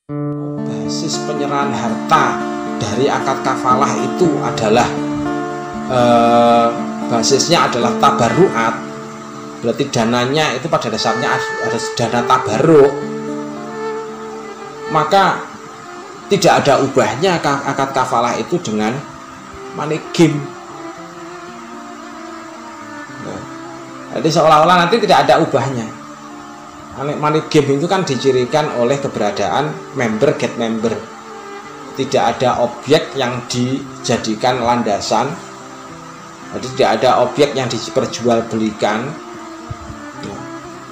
Basis penyerahan harta dari akad kafalah itu adalah basisnya adalah tabarruat. Berarti dananya itu pada dasarnya ada dana tabarruk, maka tidak ada ubahnya akad kafalah itu dengan money game. Jadi seolah-olah nanti tidak ada ubahnya. Money game itu kan dicirikan oleh keberadaan member get member. Tidak ada objek yang dijadikan landasan. Jadi tidak ada objek yang diperjualbelikan.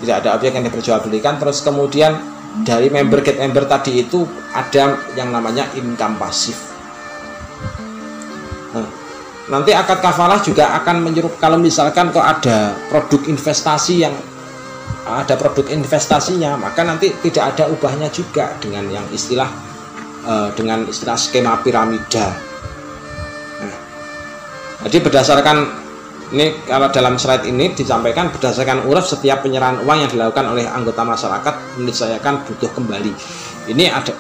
Tidak ada objek yang diperjualbelikan. Terus kemudian dari member get member tadi itu ada yang namanya income pasif. Nanti akad kafalah juga akan menyerup, kalau misalkan kok ada produk investasi yang ada produk investasinya, maka nanti tidak ada ubahnya juga dengan yang istilah skema piramida. Jadi berdasarkan ini, kalau dalam slide ini disampaikan berdasarkan uruf setiap penyerahan uang yang dilakukan oleh anggota masyarakat meniscayakan butuh kembali. Ini ada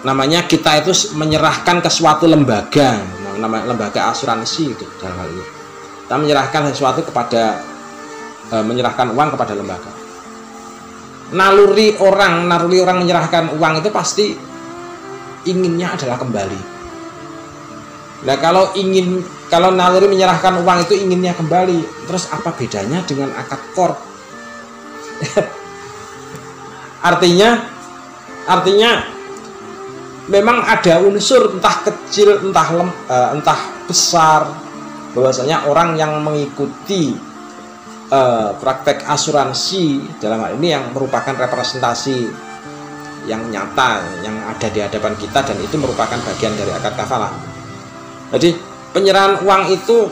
namanya, kita itu menyerahkan ke suatu lembaga, namanya lembaga asuransi itu dalam hal ini. Kita menyerahkan sesuatu kepada menyerahkan uang kepada lembaga. Naluri orang menyerahkan uang itu pasti inginnya adalah kembali. Nah, kalau naluri menyerahkan uang itu inginnya kembali, terus apa bedanya dengan akad qard? artinya memang ada unsur entah kecil entah besar, bahwasanya orang yang mengikuti praktek asuransi dalam hal ini yang merupakan representasi yang nyata yang ada di hadapan kita, dan itu merupakan bagian dari akad kafalah. Jadi penyerahan uang itu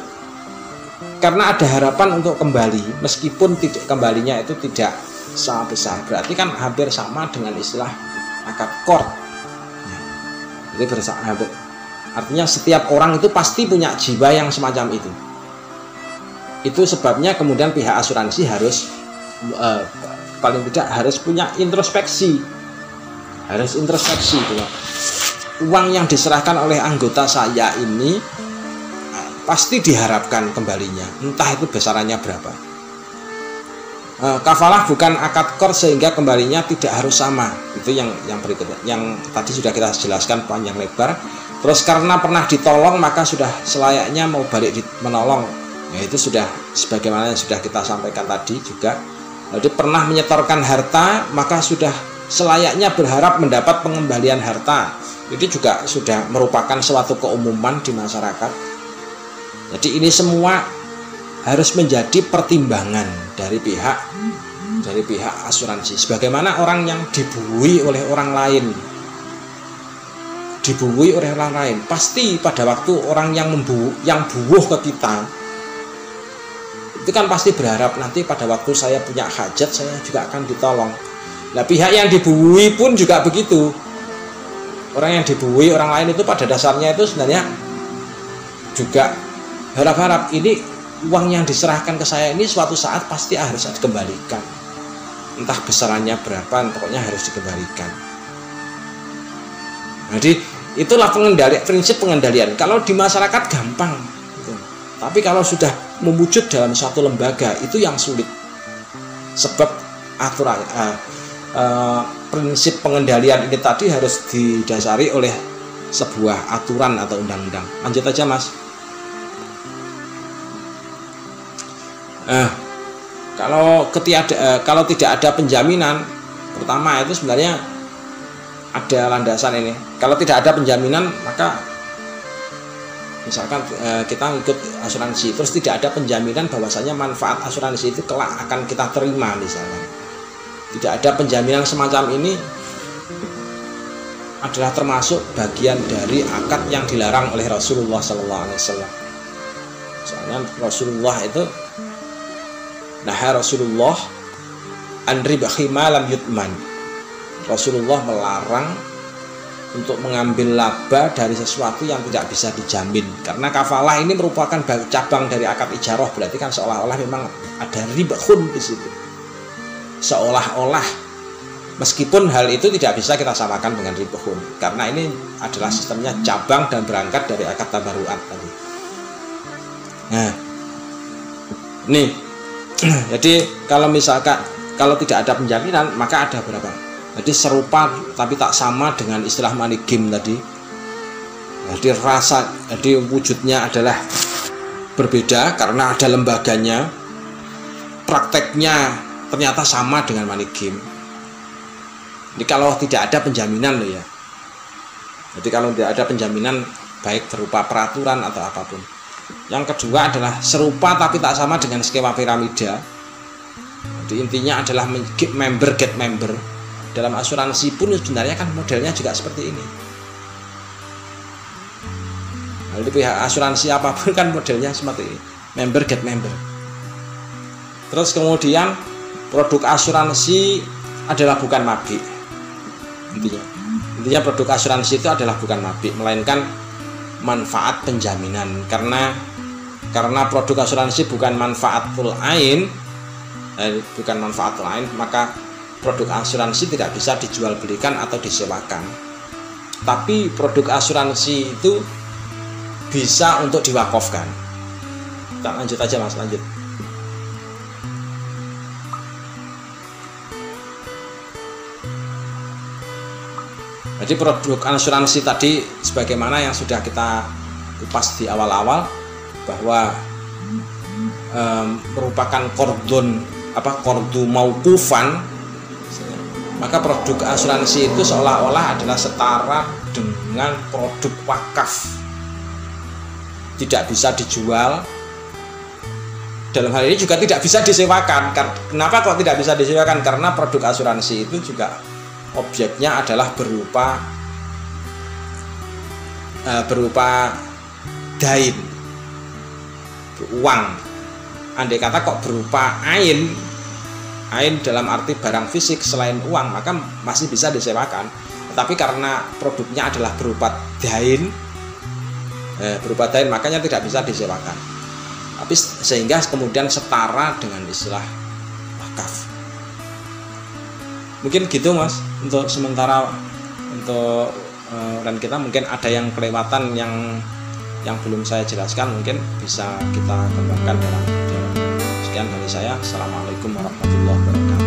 karena ada harapan untuk kembali, meskipun tidak kembalinya itu tidak sama besar, berarti kan hampir sama dengan istilah akad qard. Jadi artinya setiap orang itu pasti punya jiwa yang semacam itu. Itu sebabnya kemudian pihak asuransi harus paling tidak harus punya introspeksi, gitu. Uang yang diserahkan oleh anggota saya ini pasti diharapkan kembalinya, entah itu besarannya berapa. Kafalah bukan akad qard sehingga kembalinya tidak harus sama. Itu yang berikutnya, yang tadi sudah kita jelaskan panjang lebar. Terus karena pernah ditolong maka sudah selayaknya mau balik menolong. Ya, itu sudah sebagaimana yang sudah kita sampaikan tadi juga. Jadi pernah menyetorkan harta maka sudah selayaknya berharap mendapat pengembalian harta. Itu juga sudah merupakan suatu keumuman di masyarakat. Jadi ini semua harus menjadi pertimbangan dari pihak asuransi. Sebagaimana orang yang dibuai oleh orang lain, pasti pada waktu orang yang buuh ke kita, itu kan pasti berharap nanti pada waktu saya punya hajat saya juga akan ditolong. Nah, pihak yang dibuai pun juga begitu. Orang yang dibuai orang lain itu pada dasarnya itu sebenarnya juga harap-harap ini uang yang diserahkan ke saya ini suatu saat pasti harus dikembalikan, entah besarannya berapa, pokoknya harus dikembalikan. Jadi itulah prinsip pengendalian. Kalau di masyarakat gampang gitu. Tapi kalau sudah mewujud dalam suatu lembaga itu yang sulit, sebab aturan prinsip pengendalian ini tadi harus didasari oleh sebuah aturan atau undang-undang. Lanjut aja, Mas. Kalau tidak ada penjaminan, pertama itu sebenarnya ada landasan ini. Kalau tidak ada penjaminan, maka misalkan kita ikut asuransi, terus tidak ada penjaminan bahwasanya manfaat asuransi itu kelak akan kita terima, misalnya. Tidak ada penjaminan semacam ini adalah termasuk bagian dari akad yang dilarang oleh Rasulullah SAW. Soalnya Rasulullah itu Rasulullah an ribahi ma lam yutman. Rasulullah melarang untuk mengambil laba dari sesuatu yang tidak bisa dijamin. Karena kafalah ini merupakan cabang dari akad ijarah, berarti kan seolah-olah memang ada ribahun di situ. Seolah-olah Meskipun hal itu tidak bisa kita samakan dengan ribuhun, karena ini adalah sistemnya cabang dan berangkat dari akad tabaruat tadi. Nah, nih, jadi kalau misalkan kalau tidak ada penjaminan, maka ada berapa? Jadi serupa tapi tak sama dengan istilah manigim tadi. Jadi jadi wujudnya adalah berbeda karena ada lembaganya. Prakteknya ternyata sama dengan manigim. Jadi kalau tidak ada penjaminan loh ya. Jadi kalau tidak ada penjaminan baik berupa peraturan atau apapun. Yang kedua adalah serupa tapi tak sama dengan skema piramida. Jadi intinya adalah get member. Dalam asuransi pun sebenarnya kan modelnya juga seperti ini. Nah, di pihak asuransi apapun kan modelnya seperti ini. Member get member. Terus kemudian produk asuransi adalah bukan mabik. Intinya produk asuransi itu adalah bukan mabik, melainkan manfaat penjaminan. Karena produk asuransi bukan manfaatul ain, maka produk asuransi tidak bisa dijual belikan atau disewakan. Tapi produk asuransi itu bisa untuk diwakafkan. Kita lanjut aja Mas, lanjut. Jadi produk asuransi tadi sebagaimana yang sudah kita kupas di awal-awal, bahwa merupakan kordu maukufan, maka produk asuransi itu seolah-olah adalah setara dengan produk wakaf, tidak bisa dijual. Dalam hal ini juga tidak bisa disewakan. Kenapa kok tidak bisa disewakan? Karena produk asuransi itu juga objeknya adalah berupa dain, uang. Andai kata kok berupa ain dalam arti barang fisik selain uang, maka masih bisa disewakan. Tapi karena produknya adalah berupa dain, makanya tidak bisa disewakan. Tapi sehingga kemudian setara dengan istilah wakaf. Mungkin gitu Mas untuk sementara, dan kita mungkin ada yang kelewatan yang belum saya jelaskan, mungkin bisa kita kembangkan dalam. Sekian dari saya. Assalamualaikum warahmatullahi wabarakatuh.